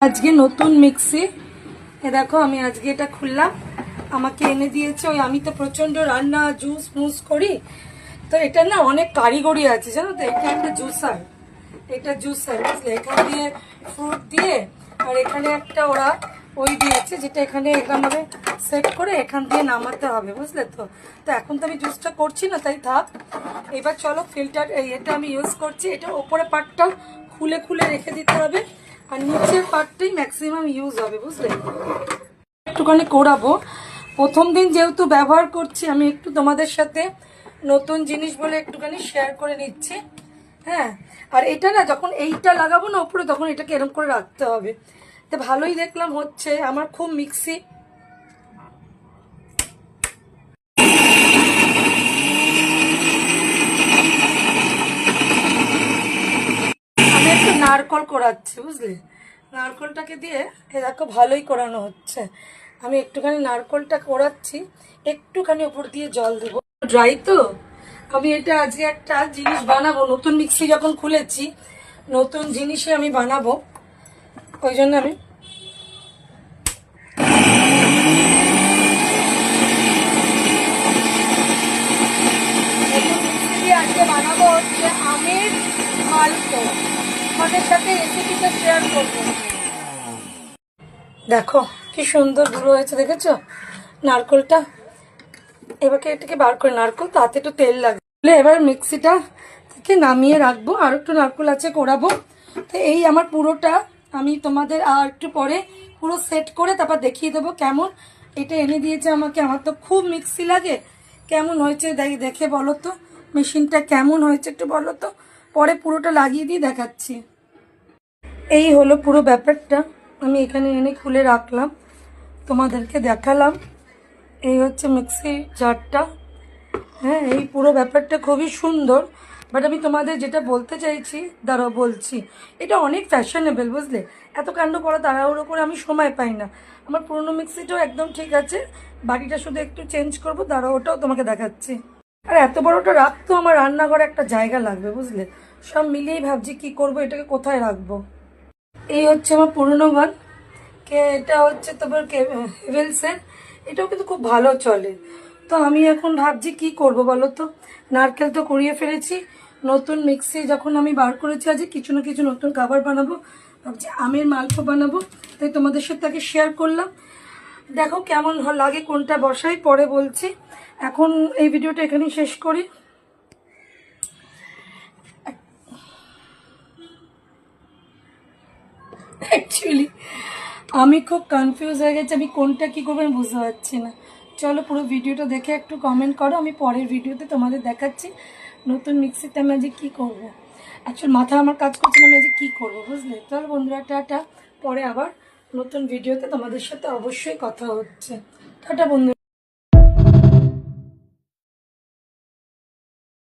আজকে নতুন মিক্সি দেখো আমি আজকে এটা খুললাম। আমাকে এনে দিয়েছে ওই আমি তো প্রচন্ড রান্না জুস মুস করি, তো এটা না অনেক কারিগরি আছে জানো তো। এটা একটা জুসার, এটা জুসার বুঝলে, এখান দিয়ে ফ্রুট দিয়ে আর এখানে একটা ওরা ওই দিয়েছে যেটা এখানে এরকম ভাবে সেট করে এখান দিয়ে নামাতে হবে বুঝলে তো। তো এখন তো আমি জুসটা করছি না তাই থাক। এবার চলো ফিল্টার এটা আমি ইউজ করছি। এটা ওপরে পার্টটাও খুলে খুলে রেখে দিতে হবে আর নিচের পার্টটাই ম্যাক্সিমাম ইউজ হবে বুঝলে। একটুখানি করাবো, প্রথম দিন যেহেতু ব্যবহার করছি আমি একটু তোমাদের সাথে নতুন জিনিস বলে একটুখানি শেয়ার করে নিচ্ছি। হ্যাঁ, আর এটা না যখন এইটা লাগাবো না উপরে তখন এটাকে এরকম করে রাখতে হবে। তো ভালোই দেখলাম হচ্ছে আমার খুব মিক্সি। আমি একটু নারকল করাচ্ছি বুঝলে, নারকলটাকে দিয়ে দেখো ভালোই করানো হচ্ছে। আমি একটুখানি নারকলটা করাচ্ছি, একটুখানি উপর দিয়ে জল দেবো, ড্রাই তো। আমি এটা আজকে একটা জিনিস বানাবো, নতুন মিক্সি যখন খুলেছি নতুন জিনিসে আমি বানাবো, ওই জন্য আমি আজকে বানাবো হচ্ছে আমের মালপো। আমাদের সাথে রেসিপিটা শেয়ার করবো। দেখো কি সুন্দর গুঁড়ো হয়েছে দেখেছো নারকলটা। এবারে এটাকে বার করে, নারকল তাতে একটু তেল লাগবে। এবার মিক্সিটা থেকে নামিয়ে রাখবো, আর একটু নারকল আছে কোড়াবো। তো এই আমার পুরোটা আমি তোমাদের আর একটু পরে পুরো সেট করে তারপর দেখিয়ে দেবো কেমন। এটা এনে দিয়েছে আমাকে, আমার তো খুব মিক্সি লাগে। কেমন হয়েছে দেখে বলো তো, মেশিনটা কেমন হয়েছে একটু বলো তো, পরে পুরোটা লাগিয়ে দিয়ে দেখাচ্ছি। এই হলো পুরো ব্যাপারটা, আমি এখানে এনে খুলে রাখলাম, তোমাদেরকে দেখালাম। এই হচ্ছে মিক্সি জারটা। হ্যাঁ, এই পুরো ব্যাপারটা খুবই সুন্দর। বাট আমি তোমাদের যেটা বলতে চাইছি দাঁড়াও বলছি, এটা অনেক ফ্যাশনেবল বুঝলে। এত কাণ্ড করা তাড়াহুড়ো করে আমি সময় পাই না। আমার পুরনো মিক্সিটাও একদম ঠিক আছে, বাড়িটা শুধু একটু চেঞ্জ করবো, দাঁড়াও ওটাও তোমাকে দেখাচ্ছি। আর এত বড়টা রাখতো আমার রান্নাঘরে একটা জায়গা লাগবে বুঝলে, সব মিলিয়েই ভাবছি কি করব, এটাকে কোথায় রাখবো। এই হচ্ছে আমার পুরনো গান, এটা হচ্ছে তোমার হেভেলসের। এটাও কিন্তু খুব ভালো চলে। তো আমি এখন ভাবছি কি করব বলো তো, নারকেল তো কুড়িয়ে ফেলেছি, নতুন মিক্সি যখন আমি বার করেছি আজ কিছু না কিছু নতুন খাবার বানাবো, ভাবছি আমের মালপো বানাবো, তাই তোমাদের সাথে তাকে শেয়ার করলাম। দেখো কেমন লাগে, কোনটা বসাই পরে বলছি। এখন এই ভিডিওটা এখানেই শেষ করি। অ্যাকচুয়ালি আমি খুব কনফিউজ হয়ে গেছি, আমি কোনটা কি করবো আমি বুঝতে পারছি না। চলো পুরো ভিডিওটা দেখে একটু কমেন্ট করো, আমি পরের ভিডিওতে তোমাদের দেখাচ্ছি নতুন মিক্সিতে আমি আজকে কী করবো। অ্যাকচুয়ালি মাথা আমার কাজ করছে না আমি আজকে কী করবো বুঝলে। চলো বন্ধুরা টাটা, পরে আবার নতুন ভিডিওতে তোমাদের সাথে অবশ্যই কথা হচ্ছে। টাটা বন্ধু।